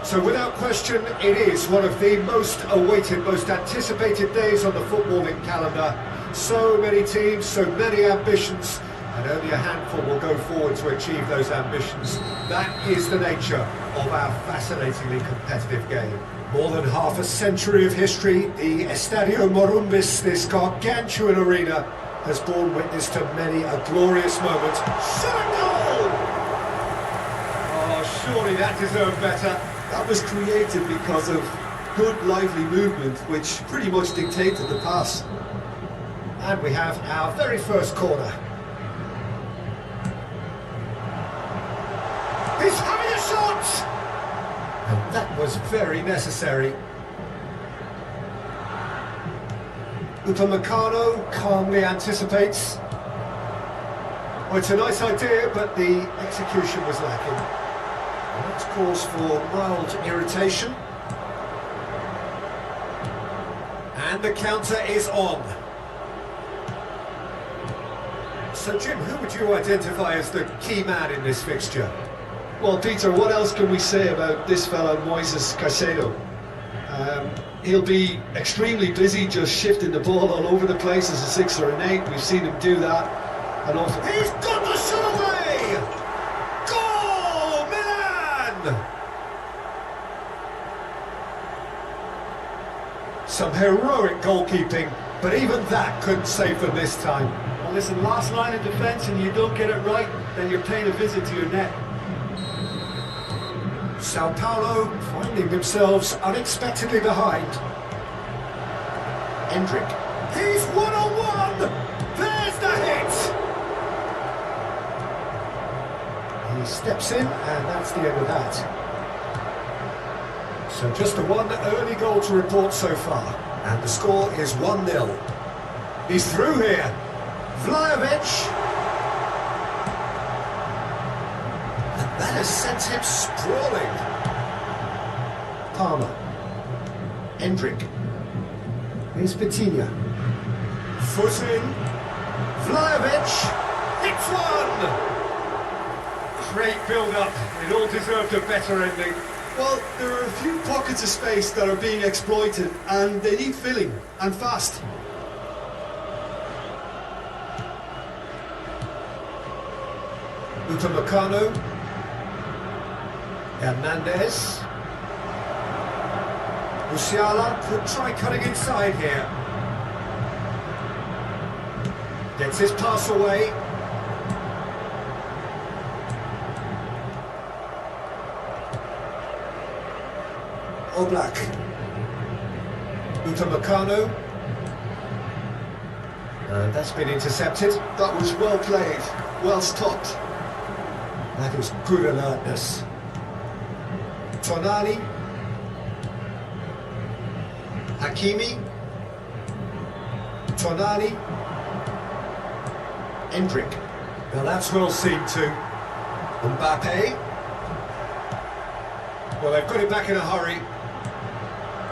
So without question, it is one of the most awaited, most anticipated days on the footballing calendar. So many teams, so many ambitions, and only a handful will go forward to achieve those ambitions. That is the nature of our fascinatingly competitive game. More than half a century of history, the Estadio Morumbis, this gargantuan arena, has borne witness to many a glorious moment. Shot a goal! Oh, surely that deserved better. That was created because of good, lively movement, which pretty much dictated the pass. And we have our very first corner. He's having a shot! And that was very necessary. Upamecano calmly anticipates. Well, it's a nice idea, but the execution was lacking. And that's cause for mild irritation. And the counter is on. So Jim, who would you identify as the key man in this fixture? Well, Peter, what else can we say about this fella, Moises Caicedo? He'll be extremely busy just shifting the ball all over the place as a 6 or an 8. We've seen him do that. And also, he's got the shot away! Goal, Milan! Some heroic goalkeeping, but even that couldn't save them this time. Well, listen, last line of defence and you don't get it right, then you're paying a visit to your net. Sao Paulo finding themselves unexpectedly behind. Endrick. He's one-on-one! There's the hit! He steps in, and that's the end of that. So just the one early goal to report so far. And the score is 1-0. He's through here. Vlahovic. And that has sent him sprawling. Palmer. Endrick. Here's Vitinha. Foot in. Vlahovic. Hits one! Great build-up. It all deserved a better ending. well, there are a few pockets of space that are being exploited, and they need filling, and fast. Upamecano. Hernandez. Musiala could try cutting inside here. Gets his pass away. Oblak. Upamecano. And that's been intercepted. That was well played, well stopped. That was good alertness. Tonali. Hakimi. Tonali. Endrick. Now that's well seen too. Mbappe. Well, they've got it back in a hurry.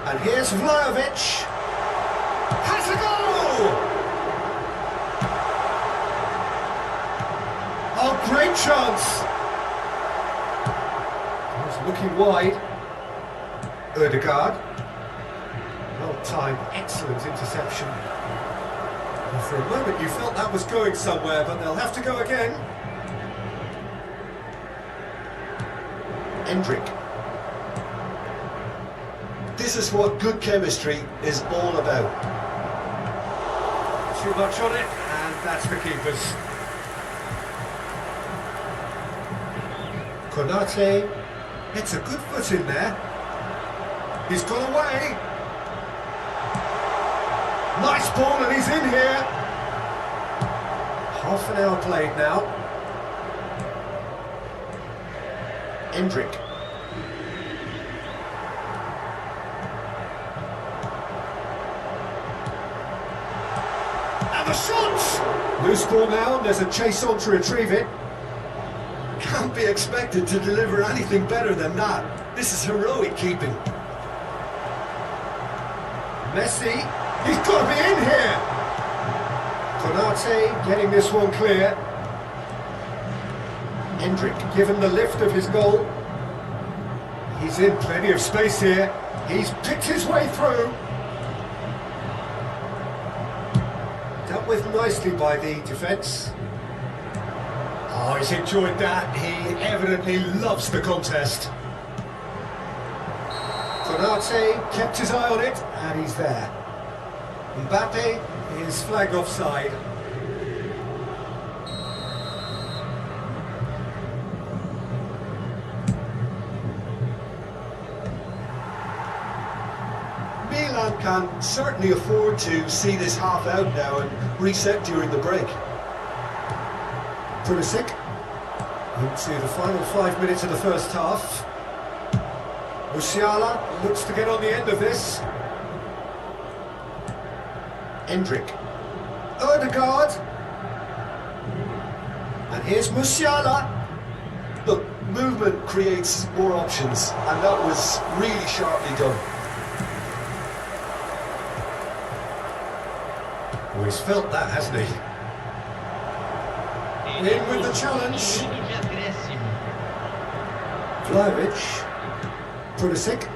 And here's Vlahovic. Has a goal! Oh, great chance! He's looking wide. Ødegaard. Well timed, excellent interception. And for a moment you felt that was going somewhere, but they'll have to go again. Endrick. This is what good chemistry is all about. Too much on it, and that's the keepers. Konate gets a good foot in there. He's gone away. Nice ball, and he's in here. Half an hour played now. Endrick. And the shot! Loose ball now, and there's a chase on to retrieve it. Can't be expected to deliver anything better than that. This is heroic keeping. Messi, he's got to be in here! Konate getting this one clear. Endrick given the lift of his goal. He's in plenty of space here. He's picked his way through. Dealt with nicely by the defence. Oh, he's enjoyed that. He evidently loves the contest. Konate kept his eye on it, and he's there. Mbappe is flagged offside. Milan can certainly afford to see this half out now and reset during the break. Pulisic into the final 5 minutes of the first half. Musiala looks to get on the end of this. Endrick. Odegaard. And here's Musiala. Look, movement creates more options, and that was really sharply done. Oh, he's felt that, hasn't he? In with the challenge. Vlahovic. Pulisic.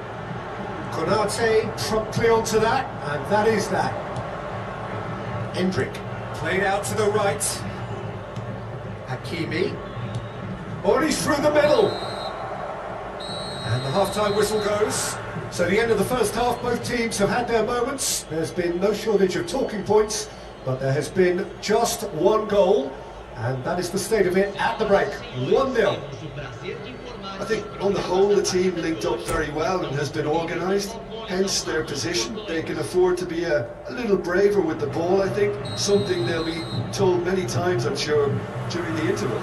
Konate promptly onto that, and that is that. Endrick played out to the right. Hakimi. Oh, he's through the middle. And the half-time whistle goes. So the end of the first half, both teams have had their moments. There's been no shortage of talking points, but there has been just one goal, and that is the state of it at the break. 1-0. I think on the whole the team linked up very well and has been organised, hence their position. They can afford to be a little braver with the ball, I think, something they'll be told many times, I'm sure, during the interval.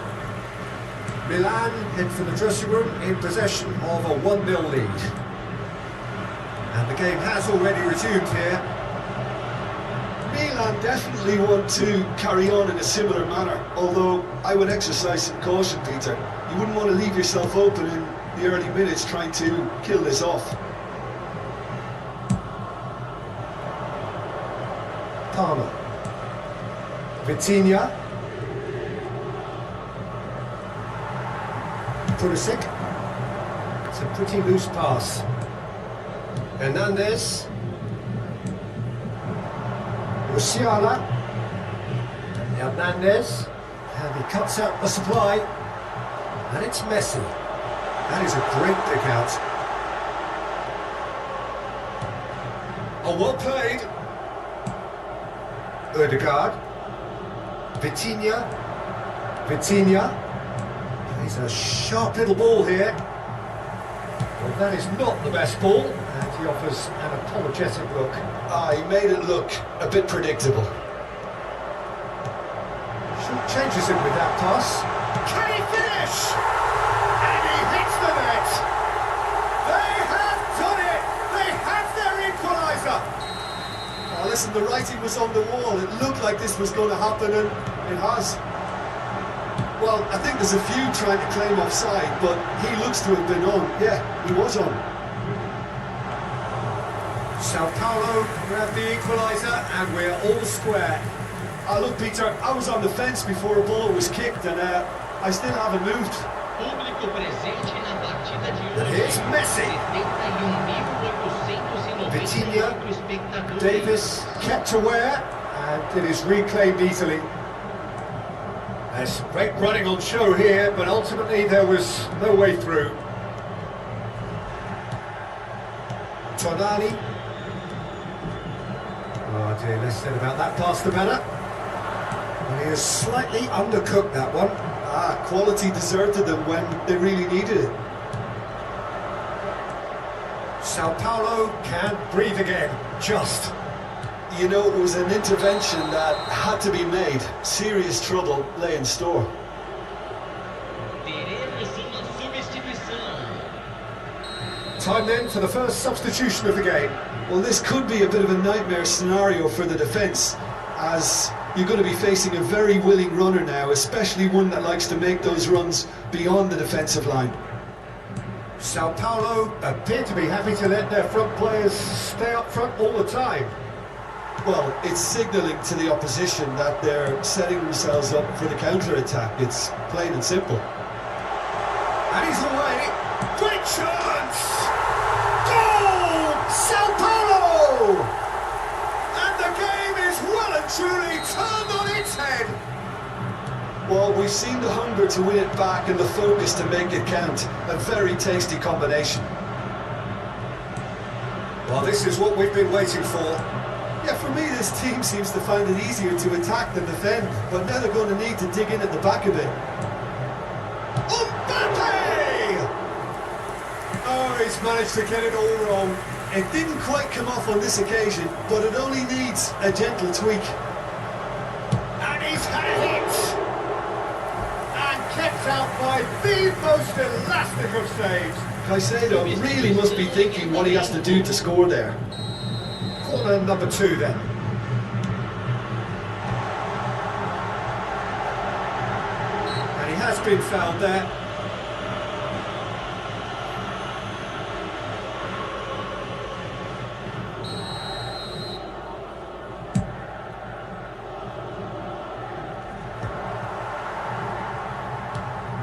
Milan head for the dressing room in possession of a 1-0 lead. And the game has already resumed here. Milan definitely want to carry on in a similar manner, although I would exercise some caution, Peter. You wouldn't want to leave yourself open in the early minutes trying to kill this off. Palmer. Vitinha. Pulisic. It's a pretty loose pass. Hernandez. Musiala. Hernandez. And he cuts out the supply. And it's Messi. That is a great pick out. Oh, well played. Odegaard. Vitinha. He's a sharp little ball here. Well, that is not the best ball, and he offers an apologetic look. He made it look a bit predictable. Short changes him with that pass. Can he finish? And he hits the net. They have done it. They have their equaliser. Oh, listen, the writing was on the wall. It looked like this was going to happen, and it has. Well, I think there's a few trying to claim offside, but he looks to have been on. Yeah, he was on. Sao Paulo grab the equaliser, and we're all square. Look, Peter, I was on the fence before a ball was kicked, and I still haven't moved. And here's Messi. Vitinha. Davis kept aware, and it is reclaimed easily. There's great running on show here, but ultimately there was no way through. Tonali. Oh dear, less said about that pass the better. And he has slightly undercooked that one. Quality deserted them when they really needed it. Sao Paulo can breathe again, just. You know, it was an intervention that had to be made. Serious trouble lay in store. Time then for the first substitution of the game. Well, this could be a bit of a nightmare scenario for the defence, as you're going to be facing a very willing runner now, especially one that likes to make those runs beyond the defensive line. Sao Paulo appear to be happy to let their front players stay up front all the time. Well, it's signalling to the opposition that they're setting themselves up for the counter-attack. It's plain and simple. And he's away. Great chance! Goal! Sao Paulo! And the game is well and truly turned on its head. Well, we've seen the hunger to win it back and the focus to make it count. A very tasty combination. Well, this is what we've been waiting for. Yeah, for me, this team seems to find it easier to attack than defend, but now they're going to need to dig in at the back of it. Mbappe! Oh, he's managed to get it all wrong. It didn't quite come off on this occasion, but it only needs a gentle tweak. And he's had a hit! And kept out by the most elastic of saves. Caicedo really must be thinking what he has to do to score there. Corner number 2 then. And he has been fouled there.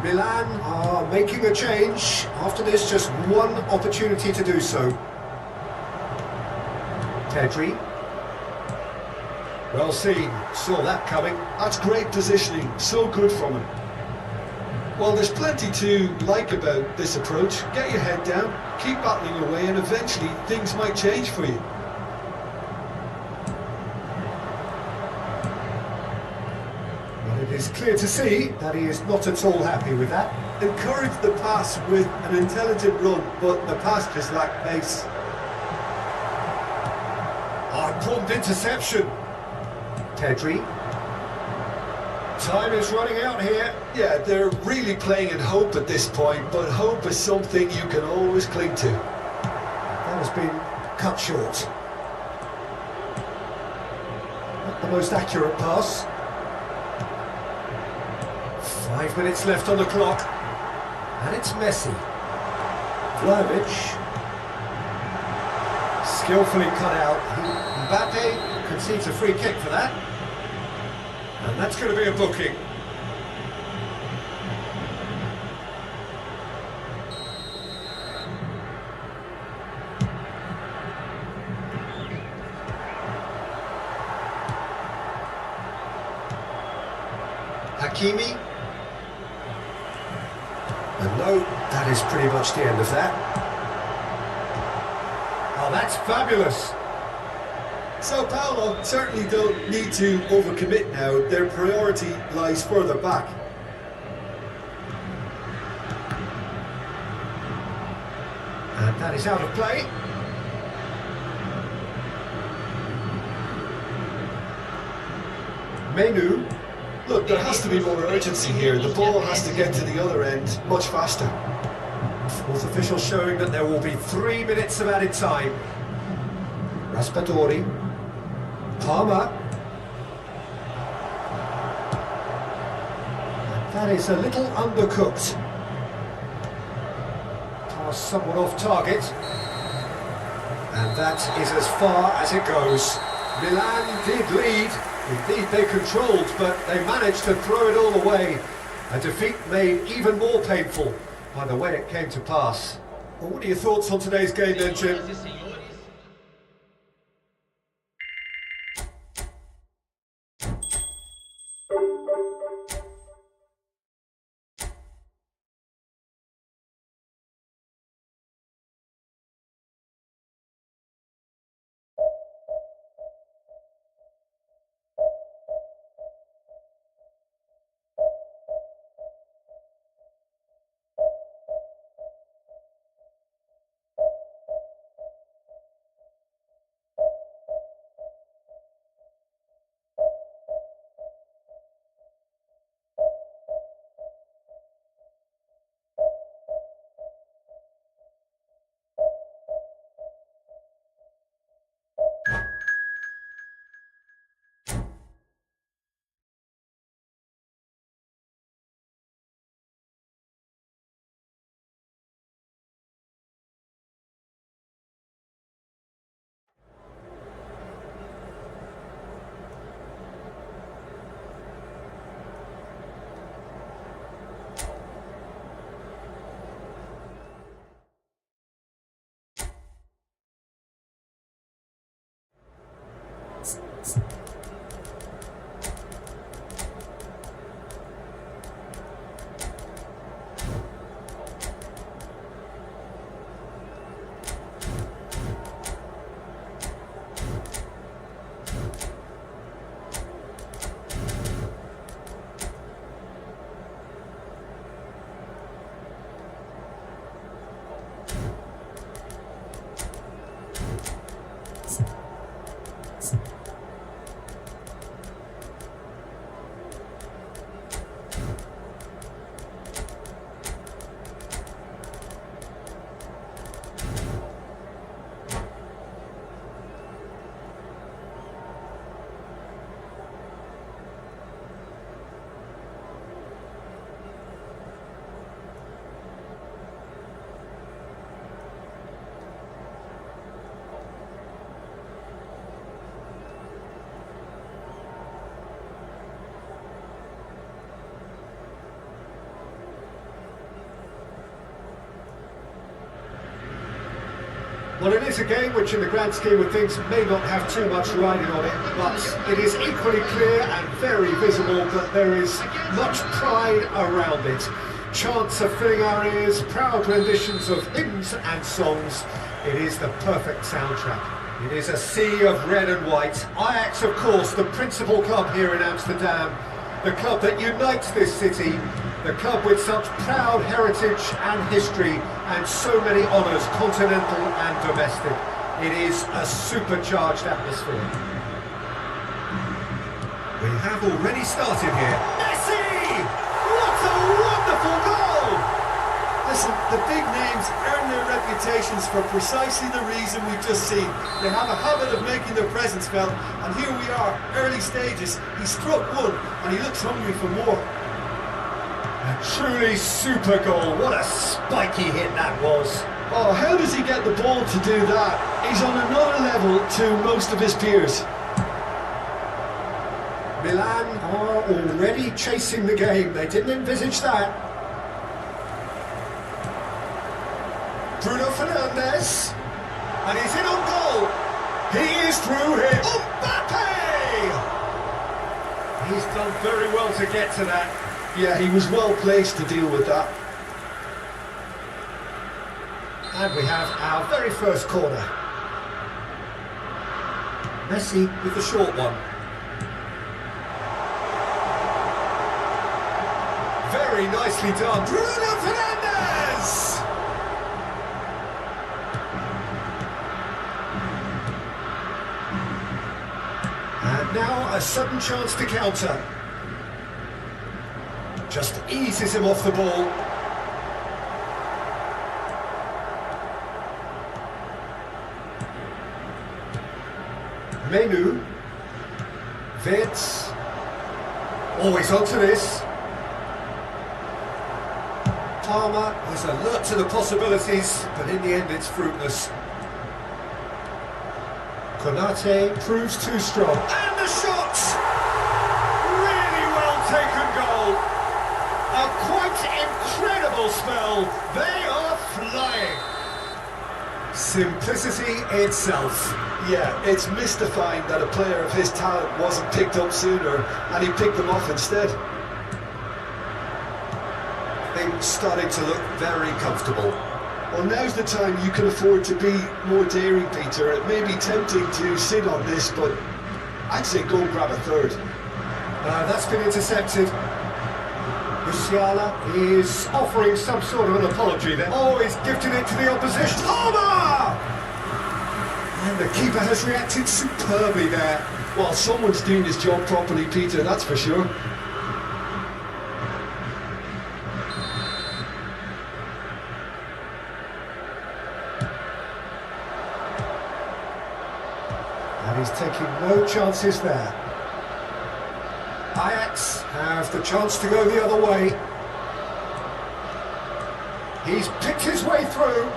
Milan are making a change. After this, just one opportunity to do so. Fitri. Well seen, saw that coming. That's great positioning, so good from him. Well, there's plenty to like about this approach. Get your head down, keep battling away, and eventually things might change for you. Well, it is clear to see that he is not at all happy with that. Encourage the pass with an intelligent run, but the pass just lacked pace. Prompt interception. Fitri. Time is running out here. Yeah, they're really playing in hope at this point, but hope is something you can always cling to. That has been cut short. Not the most accurate pass. 5 minutes left on the clock. And it's Messi. Vlahovic. Skillfully cut out. Mbappe concedes a free kick for that. And that's going to be a booking. Hakimi. And no, that is pretty much the end of that. Oh, that's fabulous. Sao Paulo certainly don't need to overcommit now. Their priority lies further back. And that is out of play. Menu. Look, there has to be more urgency here. The ball has to get to the other end much faster. Fourth official showing that there will be 3 minutes of added time. Raspadori. Palmer. That is a little undercooked. Pass somewhat off target. And that is as far as it goes. Milan did lead. Indeed, they controlled, but they managed to throw it all away. A defeat made even more painful by the way it came to pass. Well, what are your thoughts on today's game then, Jim? Well, it is a game which in the grand scheme of things may not have too much riding on it, but it is equally clear and very visible that there is much pride around it. Chants are filling our ears, proud renditions of hymns and songs. It is the perfect soundtrack. It is a sea of red and white. Ajax, of course, the principal club here in Amsterdam, the club that unites this city, the club with such proud heritage and history and so many honours, continental and domestic. It is a supercharged atmosphere. We have already started here. Messi! What a wonderful goal! Listen, the big names earn their reputations for precisely the reason we've just seen. They have a habit of making their presence felt, and here we are, early stages. He struck one, and he looks hungry for more. A truly super goal. What a spiky hit that was. Oh, how does he get the ball to do that? He's on another level to most of his peers. Milan are already chasing the game. They didn't envisage that. Bruno Fernandes. And he's in on goal. He is through here. Mbappe! He's done very well to get to that. Yeah, he was well placed to deal with that. And we have our very first corner. Messi with the short one. Very nicely done. Bruno Fernandes! And now a sudden chance to counter. Just eases him off the ball. Menu. Vitz. Always onto this. Palmer was alert to the possibilities, but in the end it's fruitless. Konate proves too strong. And the shot! Really well taken goal. A quite incredible spell. They are flying. Simplicity itself. Yeah, it's mystifying that a player of his talent wasn't picked up sooner, and he picked them off instead. Things starting to look very comfortable. Well, now's the time you can afford to be more daring, Peter. It may be tempting to sit on this, but I'd say go and grab a third. That's been intercepted. Musiala is offering some sort of an apology there. Oh, he's gifted it to the opposition. Palmer! And the keeper has reacted superbly there. Well, someone's doing his job properly, Peter, that's for sure. And he's taking no chances there. Ajax have the chance to go the other way. He's picked his way through.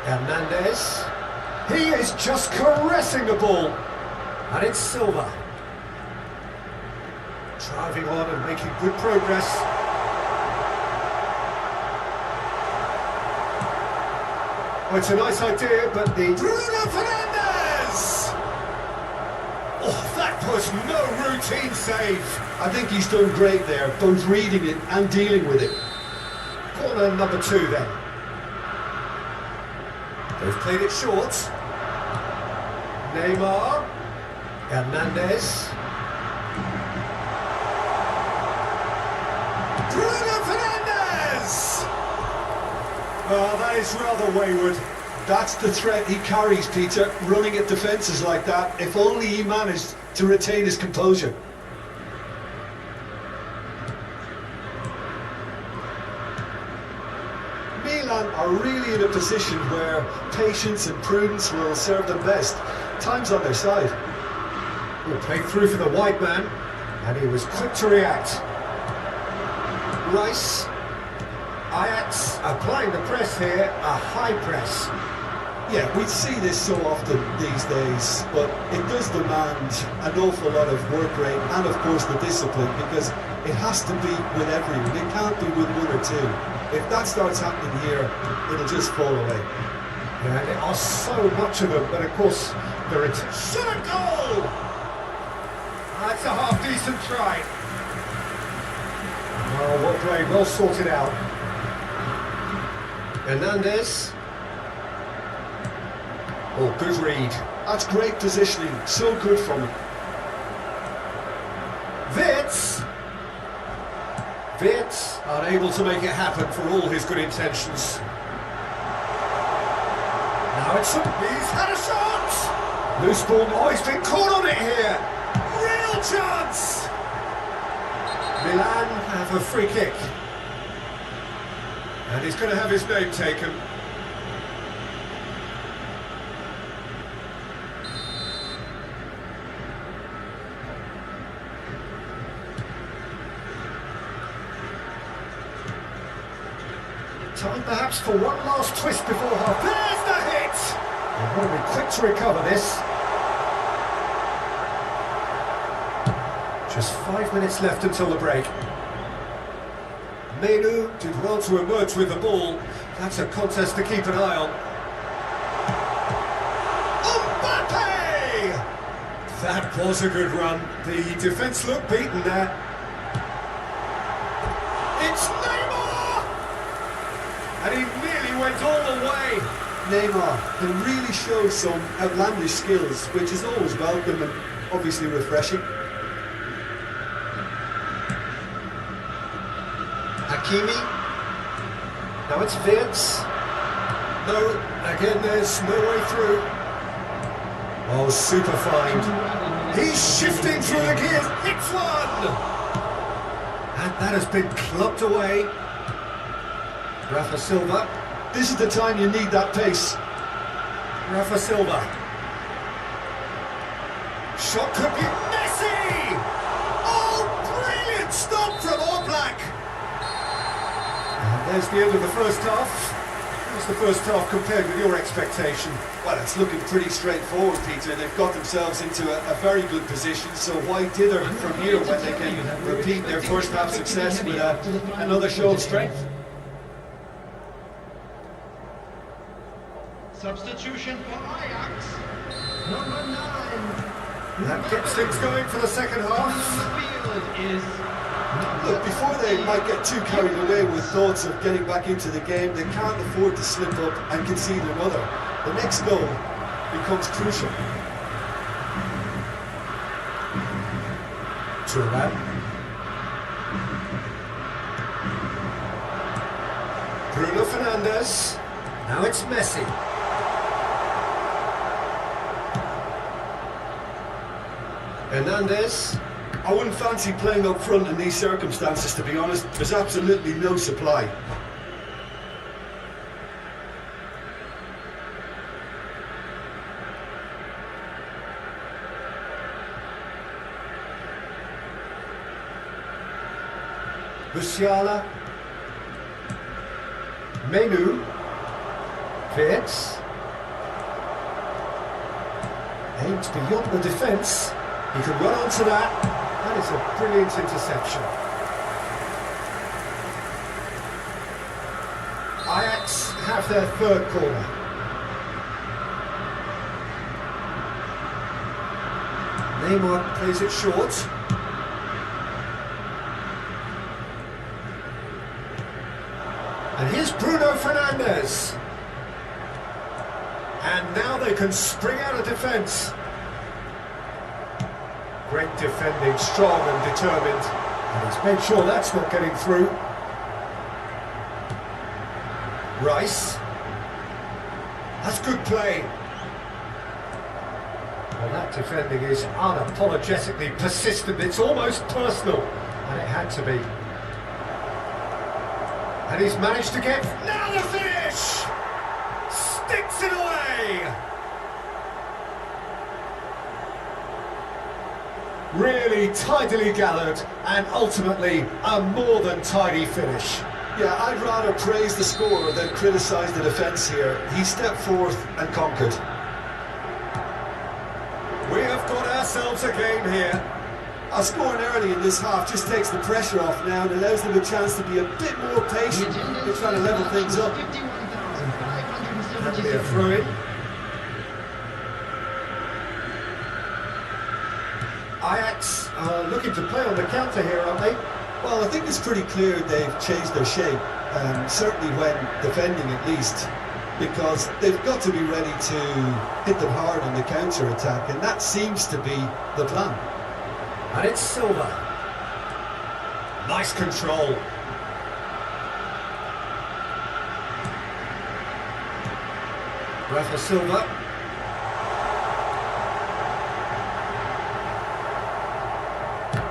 Hernandez. He is just caressing the ball. And it's Silva. Driving on and making good progress. Well, it's a nice idea, but the... Bruno Fernandes! Oh, that was no routine save. I think he's done great there, both reading it and dealing with it. Corner number 2 then. They've played it short. Neymar. Hernandez. Bruno Fernandes! Oh, that is rather wayward. That's the threat he carries, Peter, running at defences like that. If only he managed to retain his composure. Milan are really in a position where patience and prudence will serve them best. Time's on their side. Well, played through for the wide man, and he was quick to react. Rice. Ajax applying the press here, a high press. Yeah, we see this so often these days, but it does demand an awful lot of work rate and of course the discipline, because it has to be with everyone. It can't be with one or two. If that starts happening here, it'll just fall away. Yeah, there are so much of them, but of course they're into shot and goal! That's a half-decent try. Oh, well played, well sorted out. Hernandez. Oh, good read. That's great positioning, so good from him. Wirtz unable to make it happen for all his good intentions. Now he's had a shot! Loose ball, oh, he's been caught on it here! Real chance! Milan have a free kick. And he's going to have his name taken. Time perhaps for one last twist before half. There's the hit! They've got to be quick to recover this. Just 5 minutes left until the break. Menu did well to emerge with the ball. That's a contest to keep an eye on. Mbappe! That was a good run. The defence looked beaten there. It's Neymar! And he nearly went all the way. Neymar can really show some outlandish skills, which is always welcome and obviously refreshing. Hakimi. Now it's Wirtz. No, again there's no way through. Oh, super find. He's shifting through the gears. Hits one! And that has been clubbed away. Rafa Silva. This is the time you need that pace. Rafa Silva. Shot could be Messi! Oh, brilliant stop from Oblak! And there's the end of the first half. How's the first half compared with your expectation? Well, it's looking pretty straightforward, Peter. They've got themselves into a very good position, so why dither from here when they can repeat their first half success with another show of strength? Substitution for Ajax, number 9. That gets things going for the second half. On the field is... Look, before they might get too carried away with thoughts of getting back into the game, they can't afford to slip up and concede another. The next goal becomes crucial. Thuram. Bruno Fernandes. Now it's Messi. Hernandez. I wouldn't fancy playing up front in these circumstances, to be honest. There's absolutely no supply. Musiala. Menu. Wirtz. Aimed beyond the defence. He can run onto that. That is a brilliant interception. Ajax have their third corner. Neymar plays it short. And here's Bruno Fernandes. And now they can spring out of defence. Great defending, strong and determined. And he's made sure that's not getting through. Rice. That's good play. Well, that defending is unapologetically persistent. It's almost personal. And it had to be. And he's managed to get... Now the finish! Sticks it away! Really tidily gathered, and ultimately a more than tidy finish. Yeah, I'd rather praise the scorer than criticise the defence here. He stepped forth and conquered. We have got ourselves a game here. Scoring early in this half just takes the pressure off now and allows them a chance to be a bit more patient in trying to level things up. That'll be a throw-in. Ajax are looking to play on the counter here, aren't they? Well, I think it's pretty clear they've changed their shape, certainly when defending at least, because they've got to be ready to hit them hard on the counter-attack, and that seems to be the plan. And it's Silva. Nice control. Rafa Silva.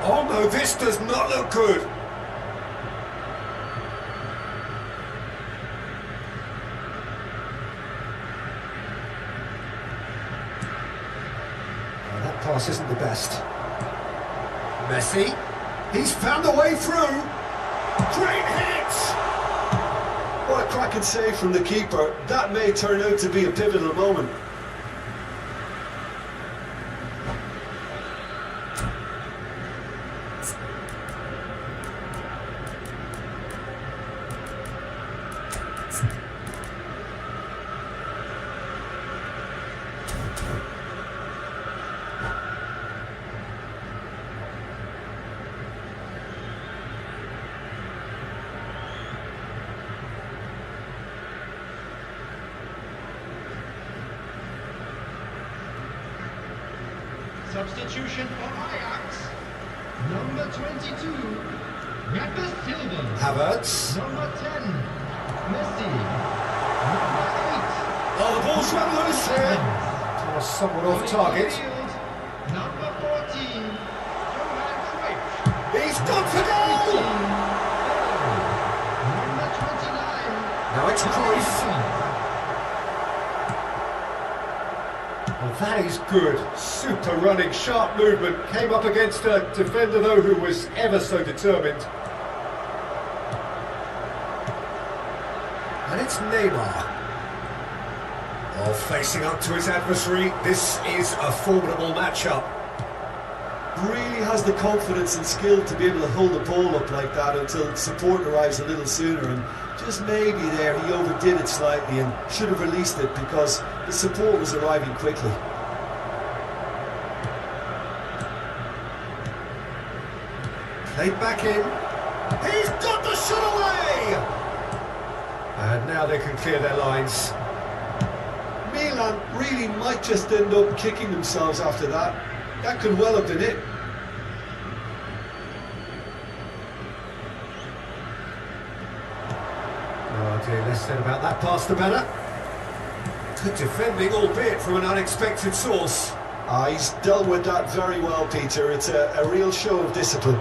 Oh no, this does not look good. Oh, that pass isn't the best. Messi, he's found a way through. Great hit! What a cracking save from the keeper. That may turn out to be a pivotal moment. Substitution for Ajax. Number 22, Rafa Silva. Havertz. Number 10, Messi. Number 8. Oh, the ball's run loose here. Toss someone off target. Number 14, Johan Cruyff. He's gone for goal! Number 29. Now it's Cruyff. Well, that is good. Super running, sharp movement. Came up against a defender, though, who was ever so determined. And it's Neymar. Oh, facing up to his adversary. This is a formidable matchup. Really has the confidence and skill to be able to hold the ball up like that until support arrives a little sooner, and just maybe there he overdid it slightly and should have released it because the support was arriving quickly. Played back in. He's got the shot away! And now they can clear their lines. Milan really might just end up kicking themselves after that. That could well have been it. Oh dear, less said about that pass the better. Good defending, albeit from an unexpected source. He's dealt with that very well, Peter. It's a real show of discipline.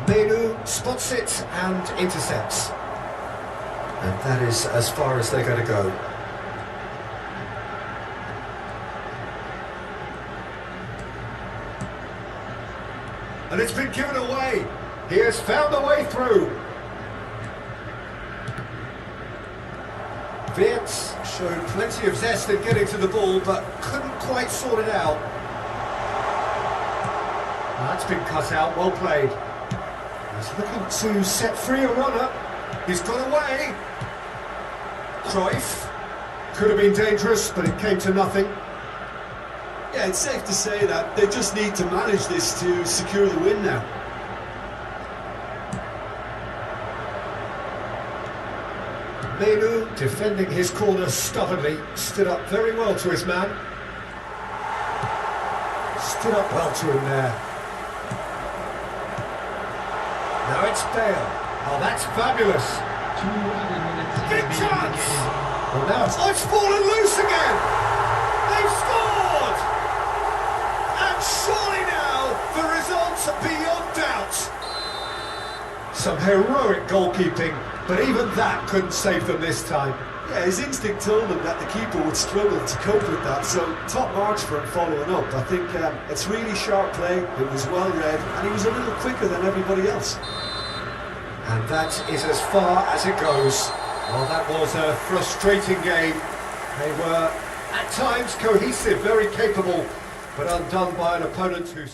Menu spots it and intercepts. And that is as far as they're going to go. And it's been given away. He has found a way through. Wirtz showed plenty of zest in getting to the ball, but couldn't quite sort it out. That's been cut out, well played. He's looking to set free a runner. He's got away. Cruyff. Could have been dangerous, but it came to nothing. Yeah, it's safe to say that they just need to manage this to secure the win now. Menu, defending his corner stubbornly, stood up very well to his man. Stood up well to him there. Now it's Bale. Oh, that's fabulous. Big chance! Well, now it's fallen loose again! They've scored! And surely now, the results are beyond doubt. Some heroic goalkeeping, but even that couldn't save them this time. Yeah, his instinct told him that the keeper would struggle to cope with that, so top marks for him following up. I think it's really sharp play, it was well read, and he was a little quicker than everybody else. And that is as far as it goes. Well, that was a frustrating game. They were, at times, cohesive, very capable, but undone by an opponent who...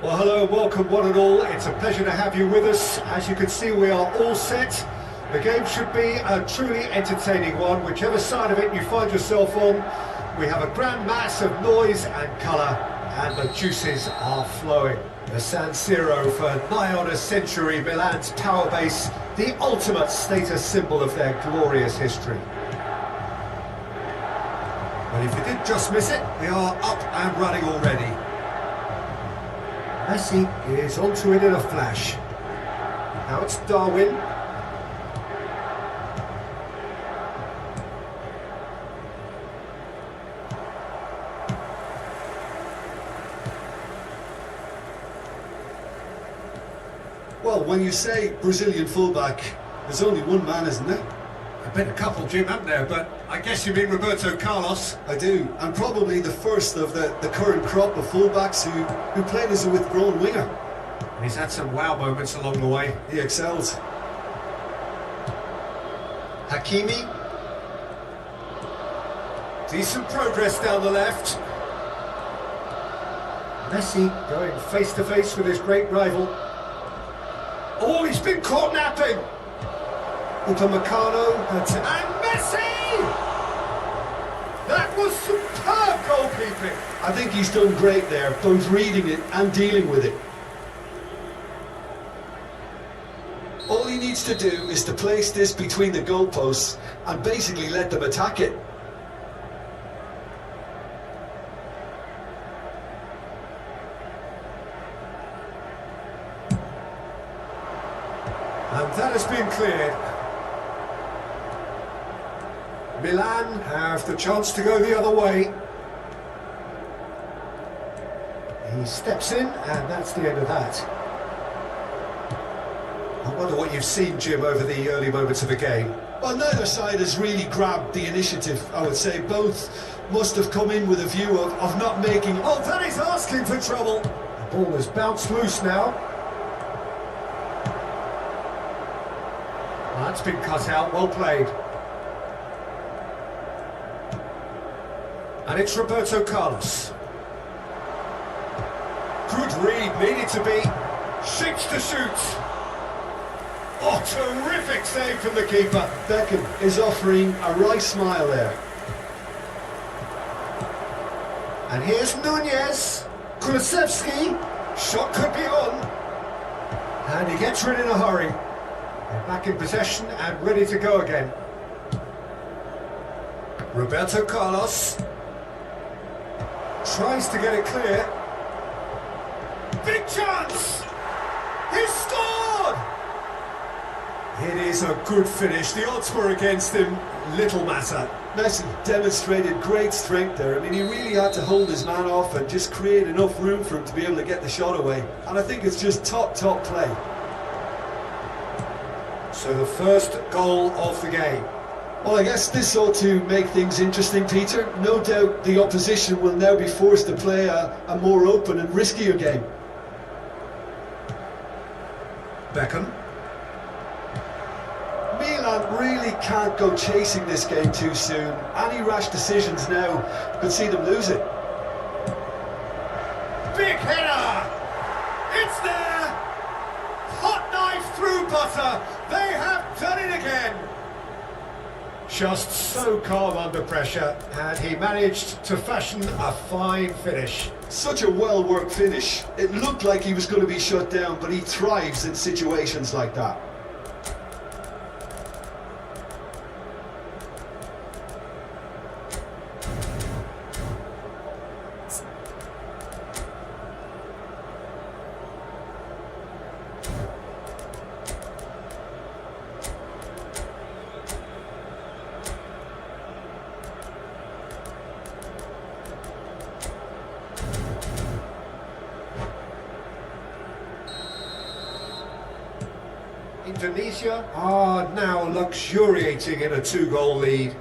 Well, hello, welcome one and all. It's a pleasure to have you with us. As you can see, we are all set. The game should be a truly entertaining one, whichever side of it you find yourself on. We have a grand mass of noise and colour, and the juices are flowing. The San Siro for nigh on a century, Milan's power base, the ultimate status symbol of their glorious history. But if you did just miss it, we are up and running already. Messi is onto it in a flash. Now it's Darwin. Well, when you say Brazilian fullback, there's only one man, isn't there? Been a couple, Jim, haven't there? But I guess you mean Roberto Carlos. I do, and probably the first of the current crop of fullbacks who played as a withdrawn winger. And he's had some wow moments along the way. He excels. Hakimi. Decent progress down the left. Messi going face to face with his great rival. Oh, he's been caught napping. Upamecano and Messi! That was superb goalkeeping. I think he's done great there, both reading it and dealing with it. All he needs to do is to place this between the goalposts and basically let them attack it. And that has been cleared. Milan have the chance to go the other way. He steps in, and that's the end of that. I wonder what you've seen, Jim, over the early moments of the game. Well, neither side has really grabbed the initiative, I would say. Both must have come in with a view of not making... Oh, that is asking for trouble. The ball has bounced loose now. That's been cut out, well played. And it's Roberto Carlos. Good read, needed to be. Shapes to shoot. Oh, terrific save from the keeper. Beckham is offering a right smile there. And here's Nunez. Kulusevski. Shot could be on. And he gets rid in a hurry. They're back in possession and ready to go again. Roberto Carlos tries to get it clear. Big chance! He's scored! It is a good finish. The odds were against him. Little matter. Messi demonstrated great strength there. I mean, he really had to hold his man off and just create enough room for him to be able to get the shot away. And I think it's just top play. So the first goal of the game. Well, I guess this ought to make things interesting, Peter. No doubt the opposition will now be forced to play a more open and riskier game. Beckham. Milan really can't go chasing this game too soon. Any rash decisions now could see them lose it. Big header! It's there! Hot knife through butter! They have done it again! Just so calm under pressure, and he managed to fashion a fine finish. Such a well-worked finish. It looked like he was going to be shut down, but he thrives in situations like that. Indonesia are now luxuriating in a 2-goal lead.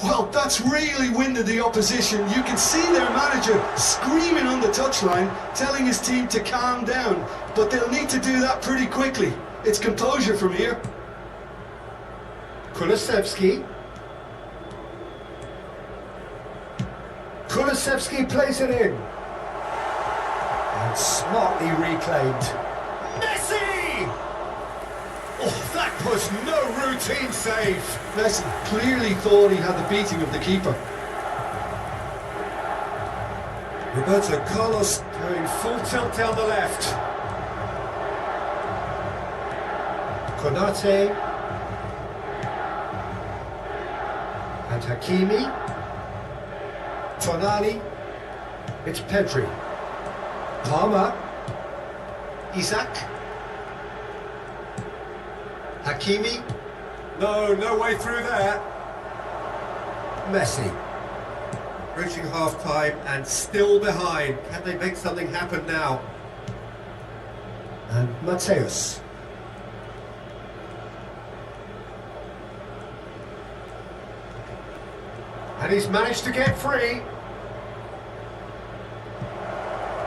Well, that's really winded the opposition. You can see their manager screaming on the touchline, telling his team to calm down, but they'll need to do that pretty quickly. It's composure from here. Kulusevski. Kulusevski plays it in. And smartly reclaimed. Messi! Oh, that was no routine save. Messi clearly thought he had the beating of the keeper. Roberto Carlos going full tilt down the left. Konate. And Hakimi. Tonali. It's Pedri. Palmer. Isaac. Hakimi. No way through there. Messi. Reaching half-time and still behind. Can they make something happen now? And Mateus. And he's managed to get free.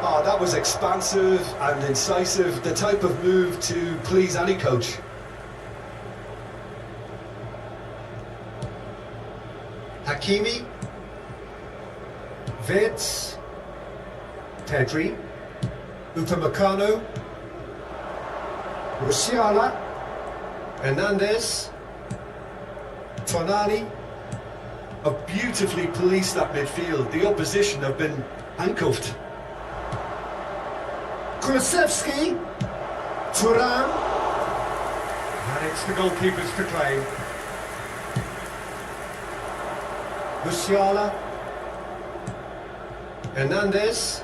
Oh, that was expansive and incisive, the type of move to please any coach. Hakimi. Vids. Pedri. Upamecano. Musiala. Hernandez. Tonali. Have beautifully policed that midfield. The opposition have been handcuffed. Kulusevski. Thuram. And it's the goalkeepers to claim. Musiala. Hernandez.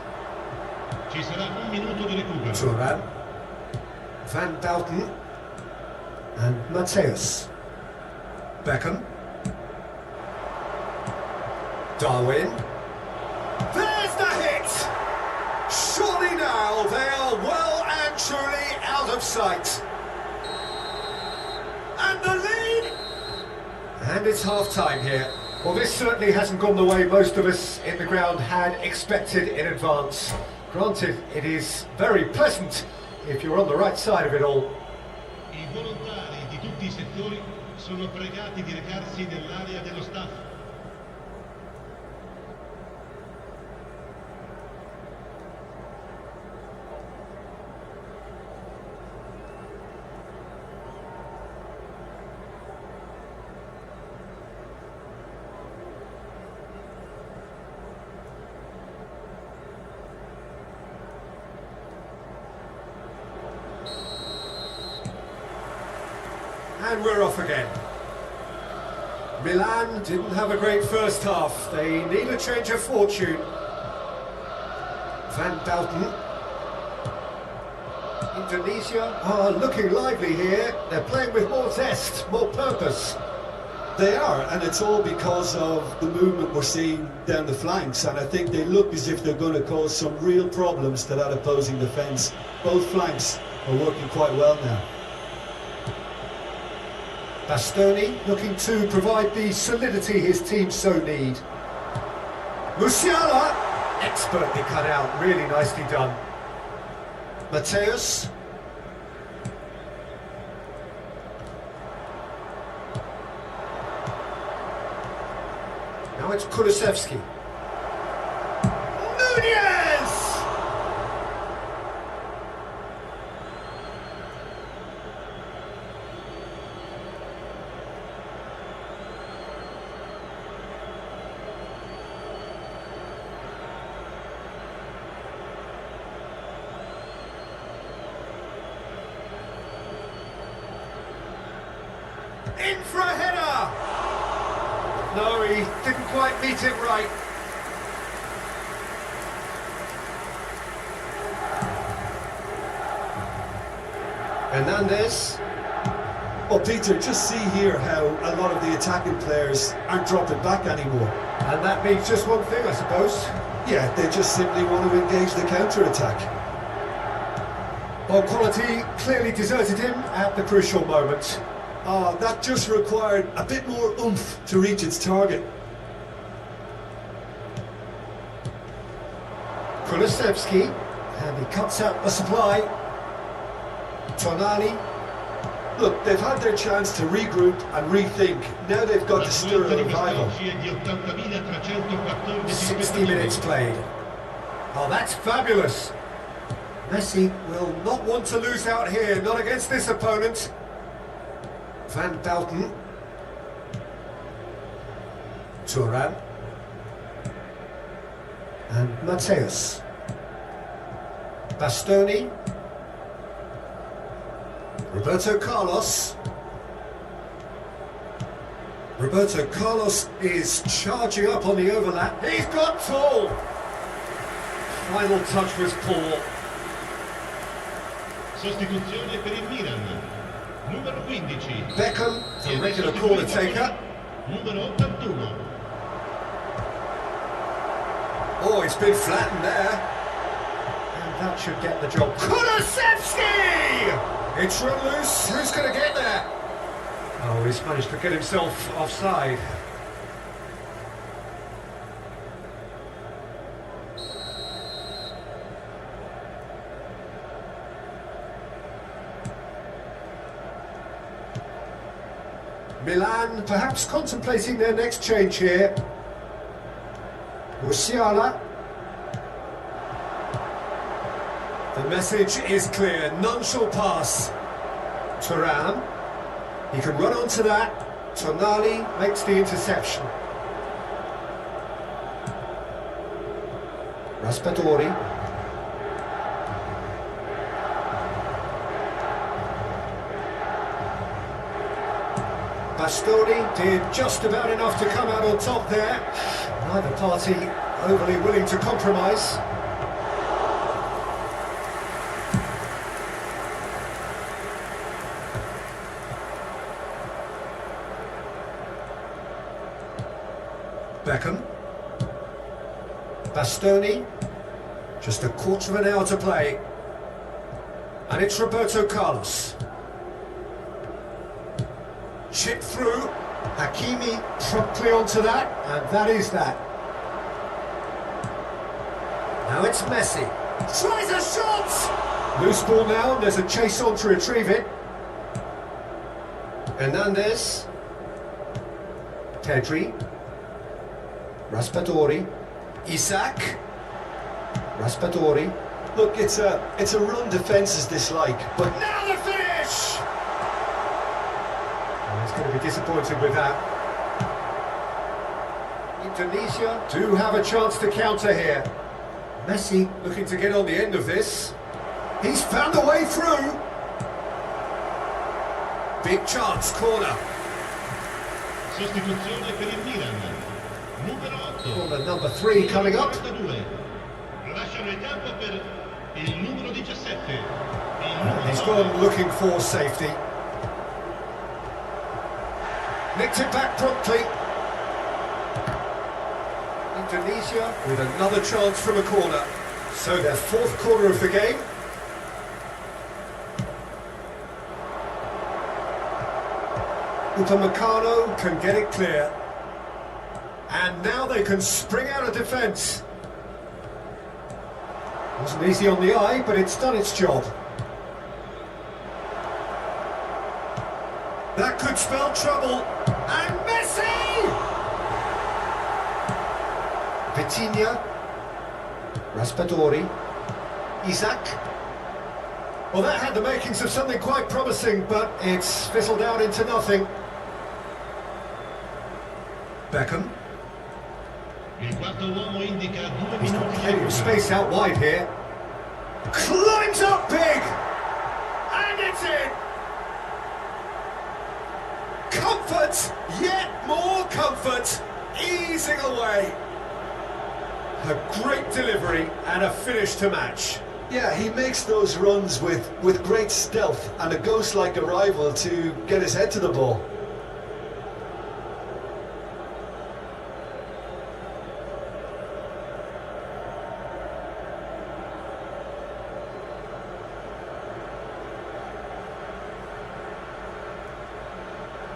Ci sarà un minuto di recupero. Thuram. Van Bouten. And Mateus. Beckham. Darwin. There's the hit! Surely now they are well and truly out of sight. And the lead! And it's half-time here. Well, this certainly hasn't gone the way most of us in the ground had expected in advance. Granted, it is very pleasant if you're on the right side of it all. I volontari di tutti I settori sono pregati di recarsi nell'area dello staff. And we're off again. Milan didn't have a great first half. They need a change of fortune. Van Bouten. Indonesia are looking lively here. They're playing with more zest, more purpose. They are, and it's all because of the movement we're seeing down the flanks, and I think they look as if they're going to cause some real problems to that opposing defence. Both flanks are working quite well now. Bastoni looking to provide the solidity his team so need. Musiala, expertly cut out, really nicely done. Mateus. Now it's Kulusevski. Nunez! In for a header! No, he didn't quite meet it right. Hernandez. Well, Peter, just see here how a lot of the attacking players aren't dropping back anymore. And that means just one thing, I suppose. Yeah, they just simply want to engage the counter-attack. Well, quality clearly deserted him at the crucial moment. That just required a bit more oomph to reach its target. Kulusevski, and he cuts out the supply. Tonali. Look, they've had their chance to regroup and rethink. Now they've got to stir a revival. 60 minutes played. Oh, that's fabulous. Messi will not want to lose out here, not against this opponent. Van Bouten. Thuram. And Mateus. Bastoni. Roberto Carlos. Roberto Carlos is charging up on the overlap. He's got tall. Final touch was poor. Sostituzione per il Milan. Numero 15. Beckham, a regular corner taker. Numero 81. Oh, it's been flattened there. And that should get the job. Kulusevski! It's run loose. Who's going to get there? Oh, he's managed to get himself offside. Milan perhaps contemplating their next change here. Musiala. The message is clear, none shall pass. Thuram. He can run onto that. Tonali makes the interception. Raspadori. Bastoni did just about enough to come out on top there. Neither party overly willing to compromise. Beckham. Bastoni. Just a quarter of an hour to play. And it's Roberto Carlos. Chip through. Hakimi promptly onto that. And that is that. Now it's Messi. Tries a shot! Loose ball now, and there's a chase on to retrieve it. Hernandez. Pedri. Raspadori. Isak. Raspadori. Look, it's a run defences dislike, but Now the finish! Oh, he's going to be disappointed with that. Indonesia do have a chance to counter here. Messi looking to get on the end of this. He's found a way through. Big chance, corner. Sostituzione per il Milan. Numero 8. Corner number 3 coming up. 42. Lasciano il campo per il numero 17. He's gone looking for safety. Nicked it back promptly. Indonesia with another chance from a corner. So their 4th corner of the game. Upamecano can get it clear. And now they can spring out of defence. Wasn't easy on the eye, but it's done its job. That could spell trouble. And Messi! Vitinha. Raspadori. Isak. Well, that had the makings of something quite promising, but it's fizzled out into nothing. Beckham. Il quarto uomo indica 2 He's got minuti plenty of di space out wide here. Climbs up big! And it's in! Comfort! Yet more comfort! Easing away! A great delivery and a finish to match. yeah, he makes those runs with great stealth and a ghost-like arrival to get his head to the ball.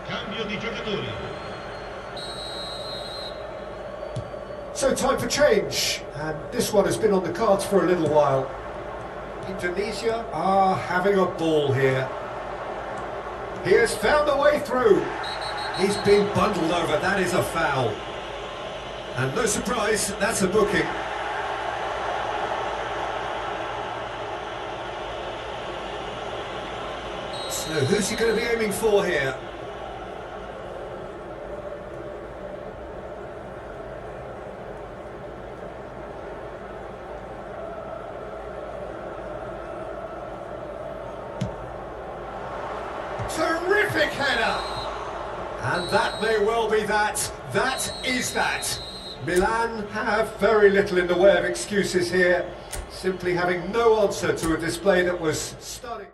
Cambio di giocatori. So time for change, and this one has been on the cards for a little while. Indonesia are having a ball here. He has found a way through. He's been bundled over, that is a foul. And no surprise, that's a booking. So who's he going to be aiming for here? Terrific header! And that may well be that. That is that. Milan have very little in the way of excuses here, simply having no answer to a display that was stunning.